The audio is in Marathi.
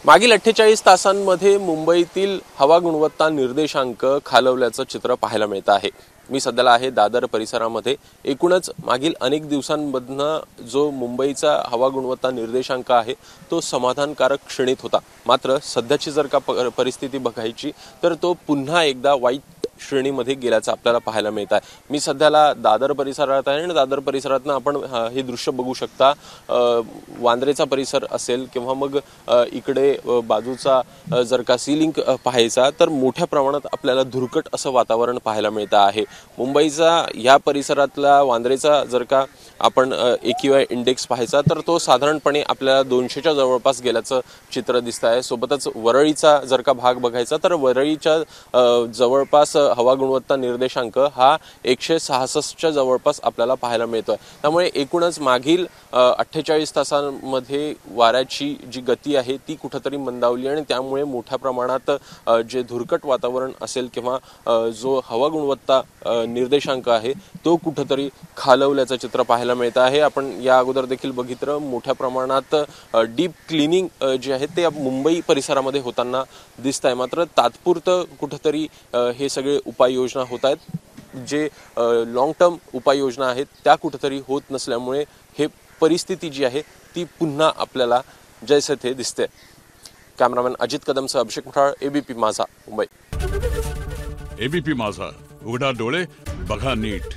मागील 48 तासांमध्ये मुंबईतील हवा गुणवत्ता निर्देशांक खालवल्याचं चित्र पाहायला मिळत आहे। मी सध्याला आहे दादर परिसरामध्ये। एकूणच मागील अनेक दिवसांमधनं जो मुंबईचा हवा गुणवत्ता निर्देशांक आहे तो समाधानकारक श्रेणीत होता, मात्र सध्याची जर का परिस्थिती बघायची तर तो पुन्हा एकदा वाईट श्रेणीमध्ये गेल्याचं आपल्याला पाहायला मिळत आहे। मी सध्याला दादर परिसरात आहे आणि दादर परिसरातनं आपण हे दृश्य बघू शकता। वांद्रेचा परिसर असेल किंवा मग इकडे बाजूचा जर का सीलिंग पाहायचा तर मोठ्या प्रमाणात आपल्याला धुरकट असं वातावरण पाहायला मिळत आहे। मुंबईचा या परिसरातला वांद्रेचा जर का आपण AQI इंडेक्स पाहायचा तर तो साधारणपणे आपल्याला 200च्या जवळपास गेल्याचं चित्र दिसत आहे। सोबतच वरळीचा जर का भाग बघायचा तर वरळीच्या जवळपास हवा गुणवत्ता निर्देशांक हा 166च्या जवळपास आपल्याला पाहायला मिळतोय। त्यामुळे एकूणच मागील 48 तासांमध्ये वाऱ्याची जी गती आहे ती कुठेतरी मंदावली आणि त्यामुळे मोठ्या प्रमाणात जे धुरकट वातावरण असेल किंवा जो हवा गुणवत्ता निर्देशांक आहे तो कुठेतरी खालवल्याचं चित्र पाहायला मिळत आहे। आपण या अगोदर देखील बघितलं मोठ्या प्रमाणात डीप क्लिनिंग जे आहे ते मुंबई परिसरामध्ये होताना दिसत आहे, मात्र तात्पुरतं कुठेतरी हे सगळे उपाययोजना होत आहेत। जे लॉंग टर्म उपाययोजना आहेत त्या कुठेतरी होत नसल्यामुळे हे परिस्थिती जी आहे ती पुन्हा आपल्याला जैसे थे दिसते। कॅमेरामॅन अजित कदमसह अभिषेक मुठाळ, ABP माझा, मुंबई। ABP माझा, उघडा डोळे बघा नीट।